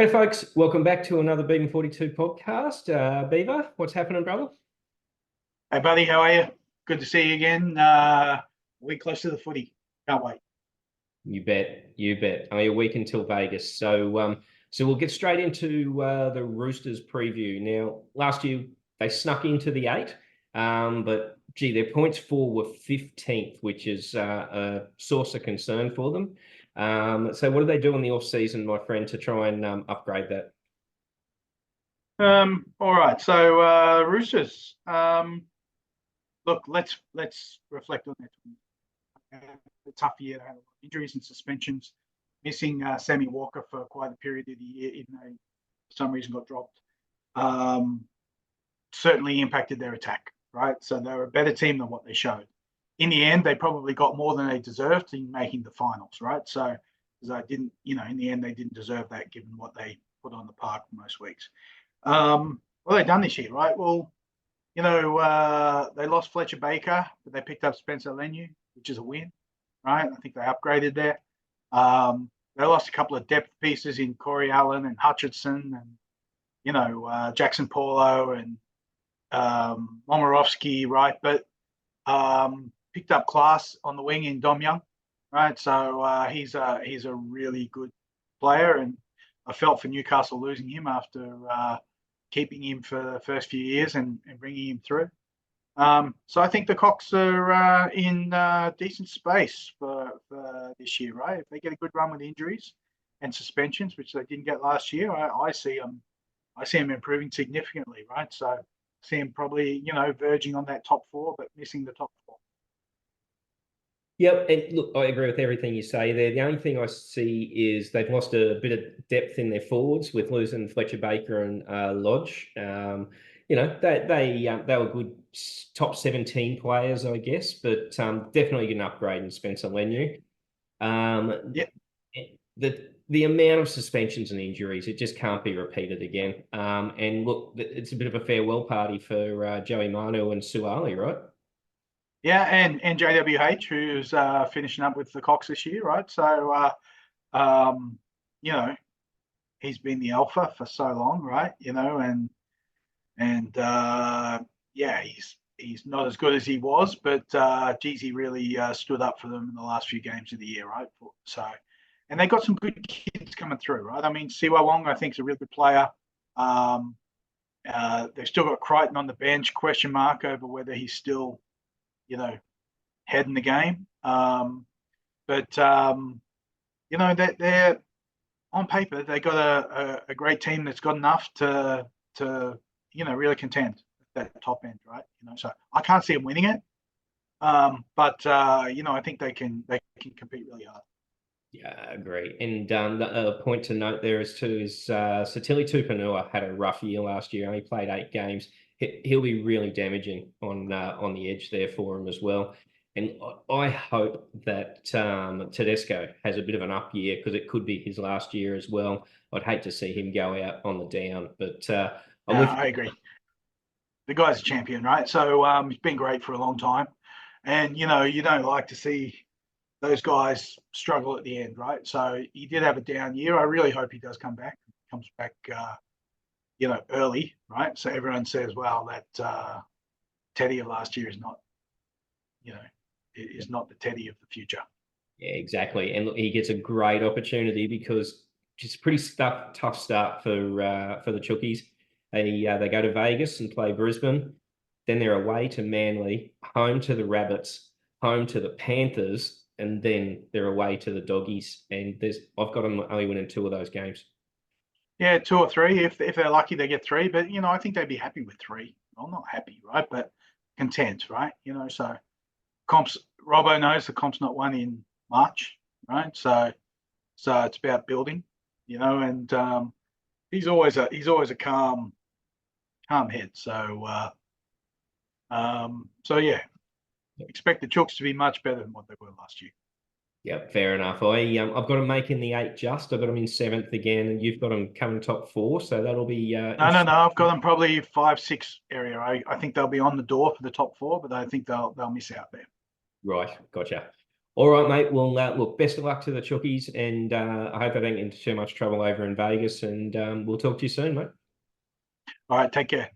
Hey folks, welcome back to another Beaver 42 podcast. Beaver, what's happening, brother? Hey, buddy, how are you? Good to see you again. Week close to the footy. Can't wait. You bet, you bet. Only a week until Vegas. So we'll get straight into the Roosters preview. Now, last year they snuck into the eight, but gee, their points for were 15th, which is a source of concern for them. So what do they do in the off season, my friend, to try and upgrade that? All right. So Roosters. Look, let's reflect on that. A tough year. They had a lot of injuries and suspensions. Missing Sammy Walker for quite a period of the year, even though for some reason got dropped. Um, Certainly impacted their attack. Right. So they were a better team than what they showed. In the end, they probably got more than they deserved in making the finals. Right. So because I didn't, in the end, they didn't deserve that given what they put on the park most weeks. What have they done this year, right? Well, they lost Fletcher Baker, but they picked up Spencer Leniu, which is a win, right? I think they upgraded there. They lost a couple of depth pieces in Corey Allen and Hutchinson and, Jackson Paulo and Momorowski, right? But picked up class on the wing in Dom Young, right? So he's a really good player, and I felt for Newcastle losing him after keeping him for the first few years and bringing him through. So I think the Cox are in decent space for this year, right? If they get a good run with injuries and suspensions, which they didn't get last year, I see them improving significantly, right? So I see them probably, verging on that top four, but missing the top four. Yep, and look, I agree with everything you say there. The only thing I see is they've lost a bit of depth in their forwards with losing Fletcher Baker and Lodge. They were good top 17 players, I guess, but definitely an upgrade in Spencer Leniu. Yeah, The amount of suspensions and injuries, it just can't be repeated again. And look, it's a bit of a farewell party for Joey Manu and Suali, right? yeah, and JWH, who's finishing up with the Cox this year, right? So, um, you know, he's been the alpha for so long, right? And yeah, he's not as good as he was, but geez, he really stood up for them in the last few games of the year, right? So, and they got some good kids coming through, right? I mean, Siwa Wong, I think, is a really good player. They've still got Crichton on the bench, question mark over whether he's still, you know, head in the game. But they're on paper they got a great team that's got enough to really contend at that top end, right? So I can't see them winning it, but I think they can compete really hard. Yeah, I agree. And the point to note there is too is Satili Tupanua had a rough year last year. Only played 8 games. He'll be really damaging on the edge there for him as well. And I hope that Tedesco has a bit of an up year because it could be his last year as well. I'd hate to see him go out on the down, but I'm Yeah, with I agree. The guy's a champion, right? So he's been great for a long time, and you don't like to see those guys struggle at the end, right? So he did have a down year. I really hope he does come back. Comes back, early, right? So everyone says, "Well, that Teddy of last year is not, you know, is not the Teddy of the future." Yeah, exactly. And look, he gets a great opportunity because it's a pretty tough start for the Chookies. They go to Vegas and play Brisbane. Then they're away to Manly, home to the Rabbits, home to the Panthers, and then they're away to the Doggies. And I've got them only winning 2 of those games. Yeah, two or three. If they're lucky, they get three. But I think they'd be happy with three. Well, not happy, right? But content, right? So comps. Robbo knows the comp's not won in March, right? So it's about building, and he's always a calm head. So yeah, expect the Chooks to be much better than what they were last year. Yep, fair enough. I've got them making the eight just. I've got them in seventh again, and you've got them coming top four. So that'll be No. I've got them probably 5-6 area. I think they'll be on the door for the top four, but I think they'll miss out there. right. Gotcha. All right, mate. Well, look, best of luck to the Chookies, and I hope I don't get into too much trouble over in Vegas. And we'll talk to you soon, mate. All right, take care.